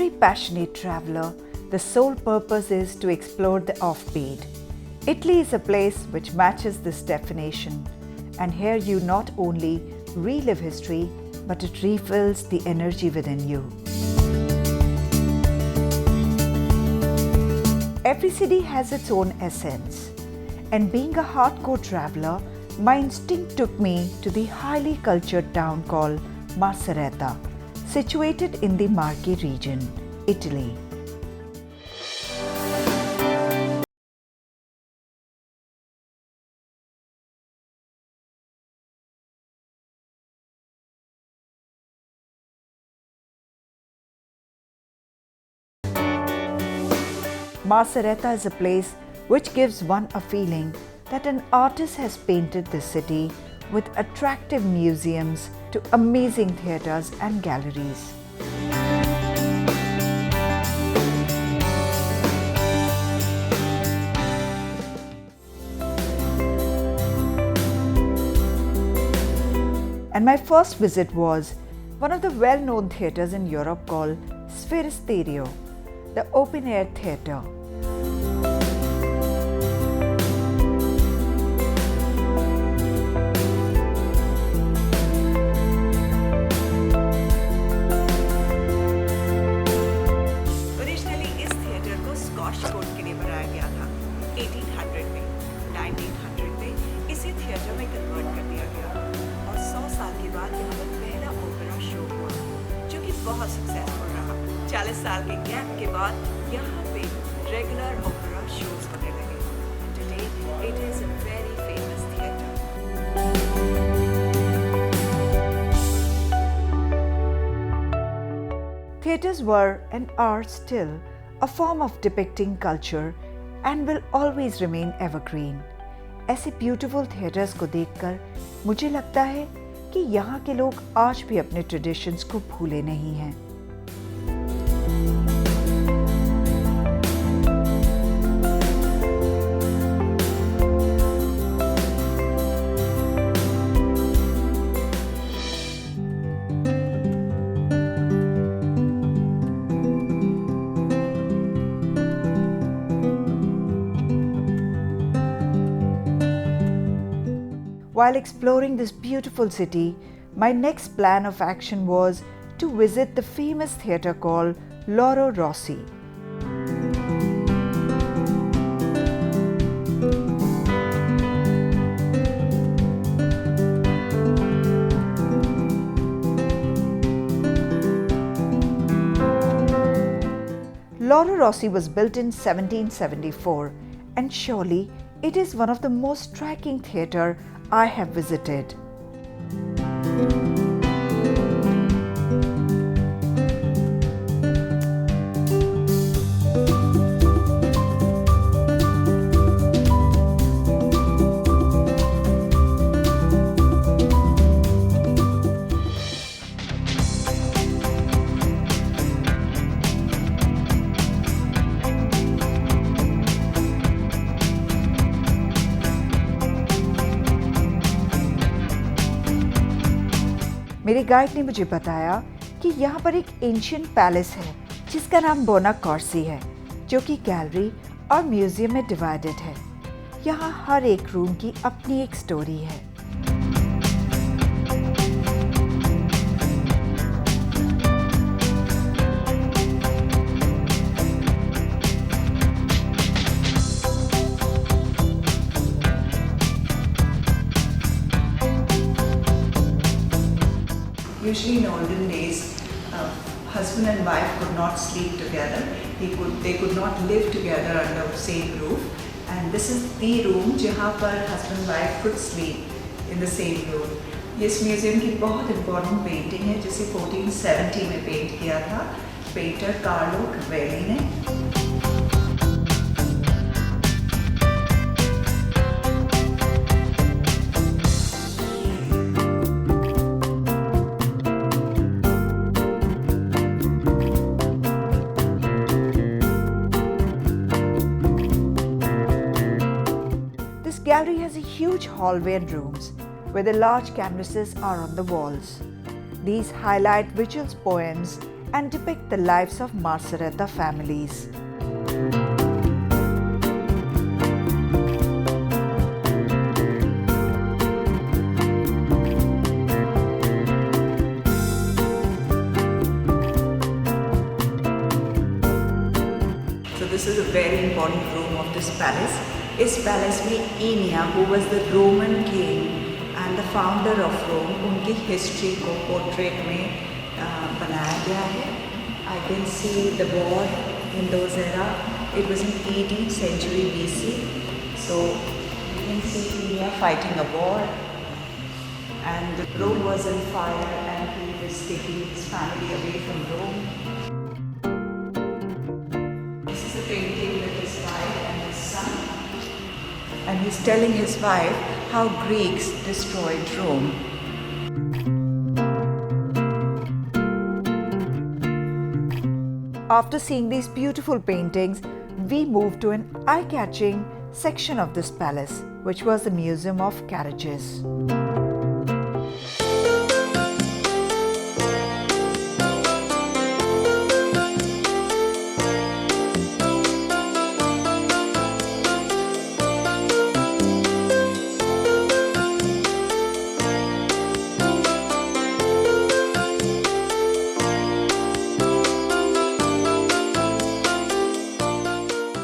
every passionate traveler, the sole purpose is to explore the offbeat. Italy is a place which matches this definition, and here you not only relive history, but it refills the energy within you. Every city has its own essence, and being a hardcore traveler, my instinct took me to the highly cultured town called Macerata, situated in the Marche region, Italy. Macerata is a place which gives one a feeling that an artist has painted the city with attractive museums to amazing theatres and galleries. And my first visit was one of the well-known theatres in Europe called Sferisterio, the open-air theatre. Theatre में convert कर दिया गया और 100 साल के बाद यहाँ पर पहला ओपेरा शो हुआ जो कि बहुत सक्सेसफुल रहा। 40 साल के गैप के बाद यहाँ पे रेगुलर ओपेरा शोज होने लगे। Today it is a very famous theater. Theatres were and are still a form of depicting culture and will always remain evergreen. ऐसे ब्यूटीफुल थिएटर्स को देखकर मुझे लगता है कि यहाँ के लोग आज भी अपने ट्रेडिशंस को भूले नहीं हैं। While exploring this beautiful city, my next plan of action was to visit the famous theatre called Loro Rossi. Loro Rossi was built in 1774, and surely it is one of the most striking theatre I have visited. मेरे guide ने मुझे बताया कि यहाँ पर एक ancient palace है जिसका नाम बोनाकॉर्सी है, जो कि गैलरी और म्यूजियम में डिवाइडेड है। यहाँ हर एक रूम की अपनी एक स्टोरी है। Usually in olden days, husband and wife could not sleep together. They could not live together under the same roof. And this is the room जहाँ पर husband wife could sleep in the same room. इस museum की बहुत important painting है जिसे 1470 में paint किया था पेंटर कार्लो क्वेली ने। gallery has a huge hallway and rooms where the large canvases are on the walls. These highlight Virgil's poems and depict the lives of Marsaretta families. So this is a very important room of this palace. इस palace में anyway, who was the Roman king and the founder of Rome, उनकी history को portrait में बनाया गया है. I can see the war in those era. It was in 18th century BC. So you can see Enia fighting a war, and Rome was on fire, and he was taking his family away from Rome. This is a painting with his wife and his son, and he's telling his wife how Greeks destroyed Rome. After seeing these beautiful paintings, we moved to an eye-catching section of this palace, which was the Museum of Carriages.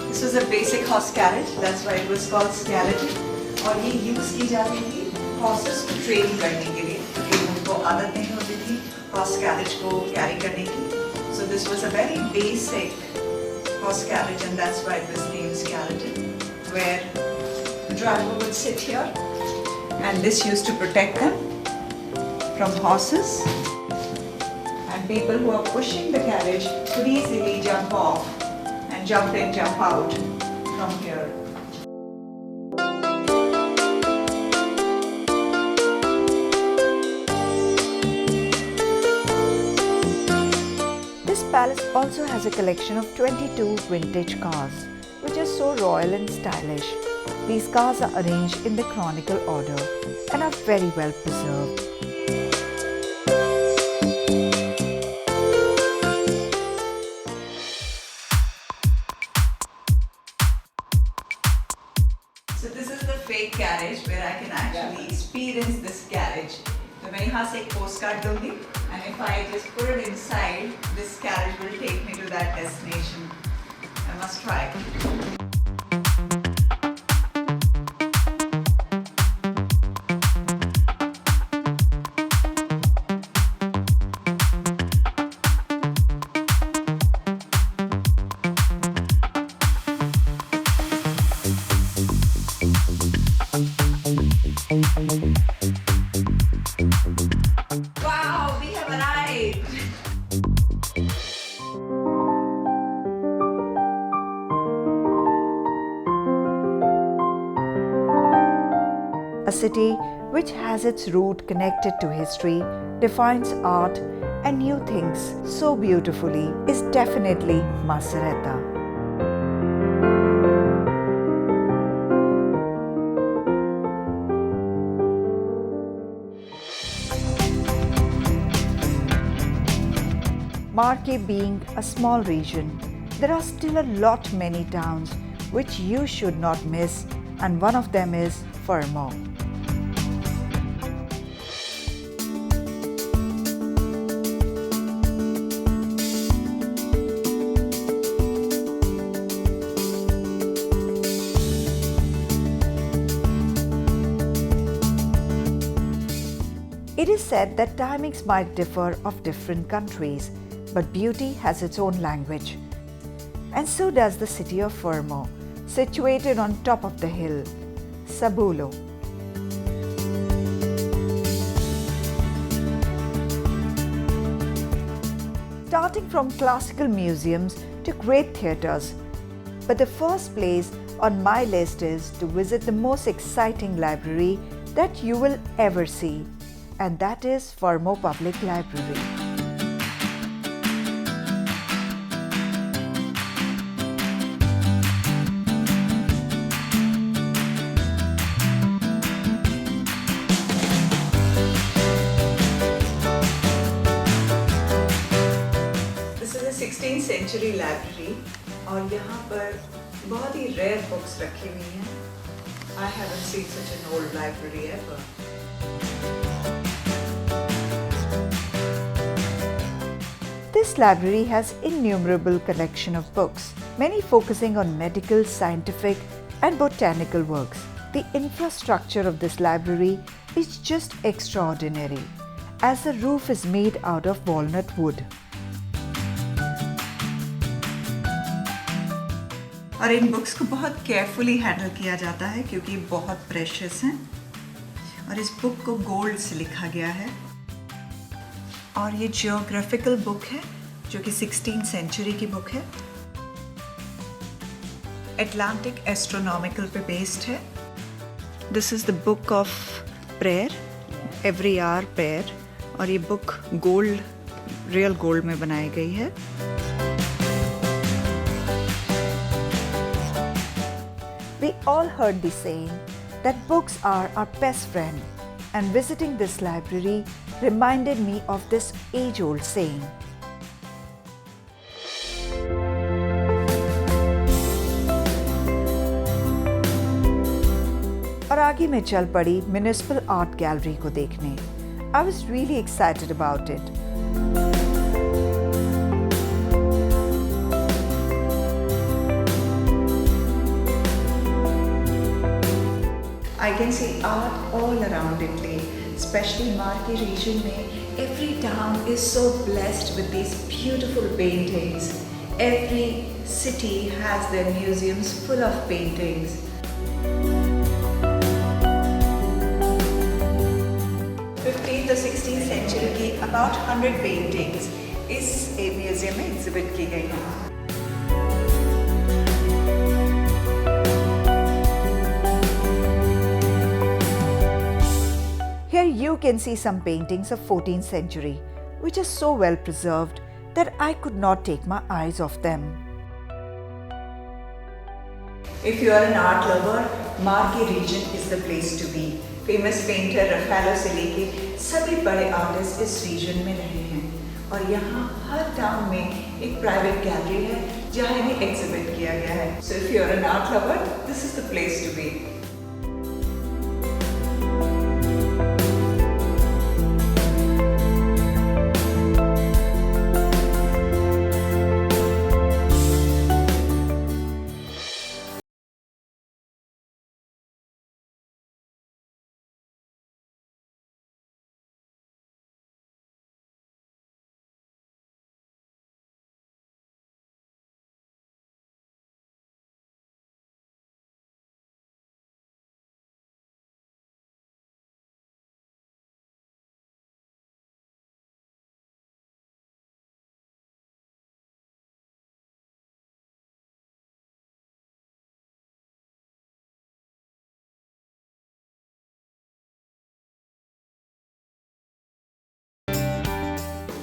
This was a basic horse carriage, that's why it was called skeleton. और ये use की जाती थी horses को train करने के लिए, क्योंकि उनको आदत नहीं होती थी हॉर्स कैरेज को कैरी करने की. So this was a very basic horse carriage, and that's why it was named skeleton, where the driver would sit here, and this used to protect them from horses, and people who are pushing the carriage could easily jump off and jump in, jump out from here. This palace also has a collection of 22 vintage cars, which are so royal and stylish. These cars are arranged in the chronicle order and are very well preserved. So this is the fake carriage where I can actually experience this carriage. तो मैं यहाँ से एक postcard दूँगी, and if I just put it inside, this carriage will take me to that destination. I must try. Wow, we have arrived! A city which has its root connected to history, defines art and new things so beautifully is definitely Macerata. Marche being a small region, there are still a lot many towns which you should not miss, and one of them is Fermo. It is said that timings might differ of different countries, but beauty has its own language. And so does the city of Fermo, situated on top of the hill, Sabulo. Starting from classical museums to great theatres, but the first place on my list is to visit the most exciting library that you will ever see, and that is Fermo Public Library. Century library और यहाँ पर बहुत ही rare books रखी हुई हैं. I haven't seen such an old library ever. This library has innumerable collection of books, many focusing on medical, scientific and botanical works. The infrastructure of this library is just extraordinary, as the roof is made out of walnut wood. और इन books को बहुत carefully handle किया जाता है क्योंकि बहुत precious हैं और इस बुक को गोल्ड से लिखा गया है. और ये जियोग्राफिकल बुक है जो कि 16th सेंचुरी की बुक है. एटलांटिक एस्ट्रोनॉमिकल पे बेस्ड है. This is the book of prayer, every hour prayer. और ये बुक गोल्ड, रियल गोल्ड में बनाई गई है. We all heard the saying that books are our best friend, and visiting this library reminded me of this age-old saying. और आगे मैं चल पड़ी म्युनिसिपल आर्ट गैलरी को देखने. I was really excited about it. I can see art all around Italy, especially Marche region में. Every town is so blessed with these beautiful paintings. Every city has their museums full of paintings. 15th or 16th century की about 100 paintings इस museum में exhibit की गई हैं. Here you can see some paintings of 14th century, which are so well preserved that I could not take my eyes off them. If you are an art lover, Marche region is the place to be. Famous painter Raffaello से लेके सभी बड़े artist इस reason में रहे हैं और यहाँ हर टाउन में एक प्राइवेट गैलरी है जहाँ इन्हें एग्जिबिट किया गया है. So if you are an art lover, this is the place to be.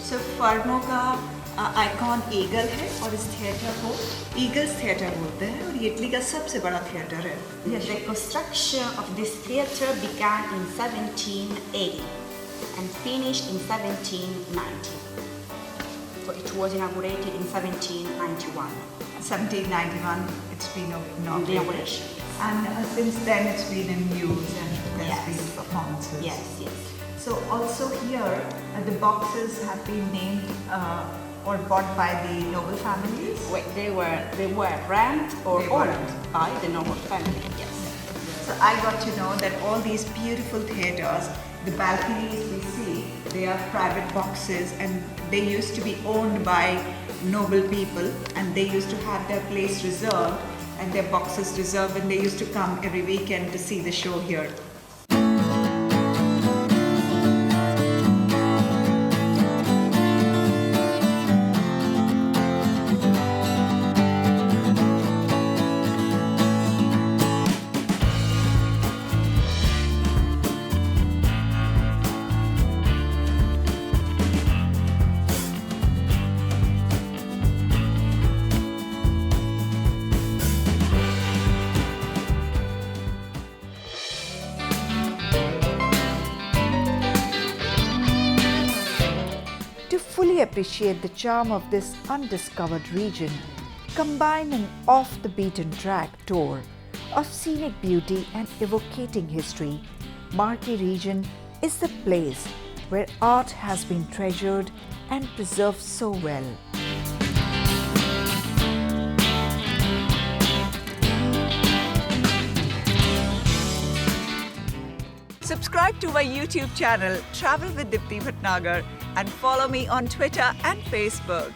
So फर्मो का आइकॉन ईगल है और इस थिएटर को ईगल्स थिएटर बोलते हैं और ये इटली का सबसे बड़ा थिएटर है. Yes, the construction of this theatre began in 1780 and finished in 1790. So it was inaugurated in 1791. 1791 it's been The inaugurated. inauguration. And since then it's been in use and there's Yes. been performances. Yes, yes. So also here the boxes have been named or bought by the noble families. Wait, they were rent or They were. owned by the noble family. Yes. So I got to know that all these beautiful theatres, the balconies we see, they are private boxes and they used to be owned by noble people and they used to have their place reserved and their boxes reserved and they used to come every weekend to see the show here. truly appreciate the charm of this undiscovered region, combine an off-the-beaten-track tour of scenic beauty and evocating history, Marquee region is the place where art has been treasured and preserved so well. Subscribe to my YouTube channel Travel with Dipti Bhatnagar and follow me on Twitter and Facebook.